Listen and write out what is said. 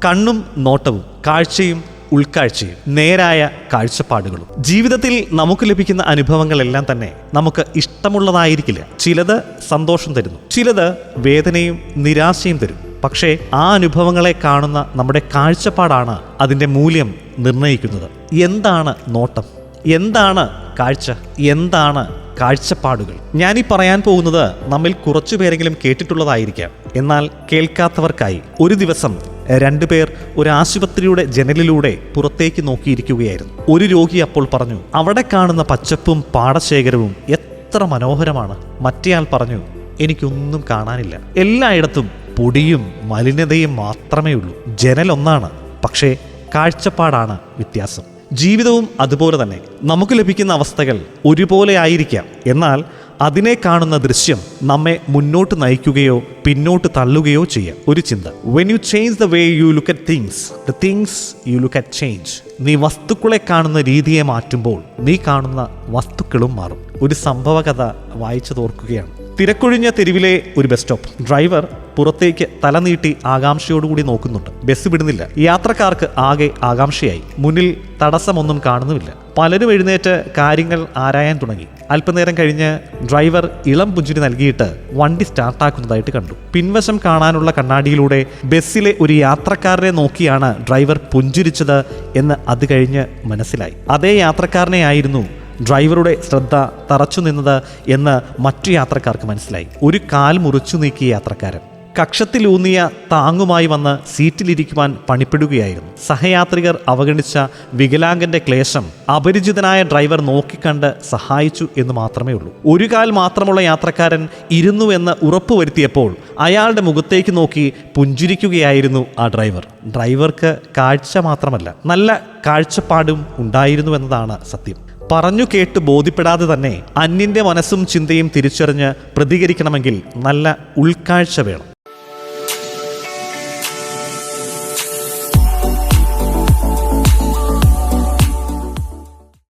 കണ്ണും നോട്ടവും, കാഴ്ചയും ഉൾക്കാഴ്ചയും, നേരായ കാഴ്ചപ്പാടുകളും. ജീവിതത്തിൽ നമുക്ക് ലഭിക്കുന്ന അനുഭവങ്ങളെല്ലാം തന്നെ നമുക്ക് ഇഷ്ടമുള്ളതായിരിക്കില്ല. ചിലത് സന്തോഷം തരുന്നു, ചിലത് വേദനയും നിരാശയും തരും. പക്ഷേ ആ അനുഭവങ്ങളെ കാണുന്ന നമ്മുടെ കാഴ്ചപ്പാടാണ് അതിൻ്റെ മൂല്യം നിർണ്ണയിക്കുന്നത്. എന്താണ് നോട്ടം? എന്താണ് കാഴ്ച? എന്താണ് കാഴ്ചപ്പാടുകൾ? ഞാനീ പറയാൻ പോകുന്നത് നമ്മിൽ കുറച്ചു പേരെങ്കിലും കേട്ടിട്ടുള്ളതായിരിക്കാം. എന്നാൽ കേൾക്കാത്തവർക്കായി, ഒരു ദിവസം 2 പേർ ഒരു ആശുപത്രിയുടെ ജനലിലൂടെ പുറത്തേക്ക് നോക്കിയിരിക്കുകയായിരുന്നു. ഒരു രോഗി അപ്പോൾ പറഞ്ഞു, അവിടെ കാണുന്ന പച്ചപ്പും പാടശേഖരവും എത്ര മനോഹരമാണ്. മറ്റേയാൾ പറഞ്ഞു, എനിക്കൊന്നും കാണാനില്ല. എല്ലായിടത്തും പൊടിയും മലിനതയും മാത്രമേ ഉള്ളൂ. ജനൽ ഒന്നാണ്, പക്ഷേ കാഴ്ചപ്പാടാണ് വ്യത്യാസം. ജീവിതവും അതുപോലെ തന്നെ. നമുക്ക് ലഭിക്കുന്ന അവസ്ഥകൾ ഒരുപോലെ ആയിരിക്കാം, എന്നാൽ അതിനെ കാണുന്ന ദൃശ്യം നമ്മെ മുന്നോട്ട് നയിക്കുകയോ പിന്നോട്ട് തള്ളുകയോ ചെയ്യാം. ഒരു ചിന്ത: when you change the way you look at things, the things you look at change. നീ വസ്തുക്കളെ കാണുന്ന രീതിയെ മാറ്റുമ്പോൾ നീ കാണുന്ന വസ്തുക്കളും മാറും. ഒരു സംഭവ കഥ വായിച്ചു തോർക്കുകയാണ്. തിരക്കൊഴിഞ്ഞ തെരുവിലെ ഒരു ബസ് സ്റ്റോപ്പ്. ഡ്രൈവർ പുറത്തേക്ക് തല നീട്ടി ആകാംക്ഷയോടുകൂടി നോക്കുന്നുണ്ട്. ബസ് വിടുന്നില്ല. യാത്രക്കാർക്ക് ആകെ ആകാംക്ഷയായി. മുന്നിൽ തടസ്സമൊന്നും കാണുന്നുമില്ല. പലരും എഴുന്നേറ്റ് കാര്യങ്ങൾ ആരായാൻ തുടങ്ങി. അല്പനേരം കഴിഞ്ഞ് ഡ്രൈവർ ഇളം പുഞ്ചിരി നൽകിയിട്ട് വണ്ടി സ്റ്റാർട്ടാക്കുന്നതായിട്ട് കണ്ടു. പിൻവശം കാണാനുള്ള കണ്ണാടിയിലൂടെ ബസ്സിലെ ഒരു യാത്രക്കാരനെ നോക്കിയാണ് ഡ്രൈവർ പുഞ്ചിരിച്ചത് എന്ന് അത് കഴിഞ്ഞ് മനസ്സിലായി. അതേ യാത്രക്കാരനെ ആയിരുന്നു ഡ്രൈവറുടെ ശ്രദ്ധ തറച്ചു നിന്നത് എന്ന് മറ്റു യാത്രക്കാർക്ക് മനസ്സിലായി. ഒരു കാൽ മുറിച്ചു നീക്കിയ യാത്രക്കാരൻ കക്ഷത്തിലൂന്നിയ താങ്ങുമായി വന്ന് സീറ്റിലിരിക്കുവാൻ പണിപ്പെടുകയായിരുന്നു. സഹയാത്രികർ അവഗണിച്ച വികലാംഗന്റെ ക്ലേശം അപരിചിതനായ ഡ്രൈവർ നോക്കിക്കണ്ട് സഹായിച്ചു എന്ന് മാത്രമേ ഉള്ളൂ. ഒരു കാൽ മാത്രമുള്ള യാത്രക്കാരൻ ഇരുന്നുവെന്ന് ഉറപ്പുവരുത്തിയപ്പോൾ അയാളുടെ മുഖത്തേക്ക് നോക്കി പുഞ്ചിരിക്കുകയായിരുന്നു ആ ഡ്രൈവർ. ഡ്രൈവർക്ക് കാഴ്ച മാത്രമല്ല, നല്ല കാഴ്ചപ്പാടും ഉണ്ടായിരുന്നുവെന്നതാണ് സത്യം. പറഞ്ഞു കേട്ട് ബോധ്യപ്പെടാതെ തന്നെ അന്യന്റെ മനസ്സും ചിന്തയും തിരിച്ചറിഞ്ഞ് പ്രതികരിക്കണമെങ്കിൽ നല്ല ഉൾക്കാഴ്ച വേണം.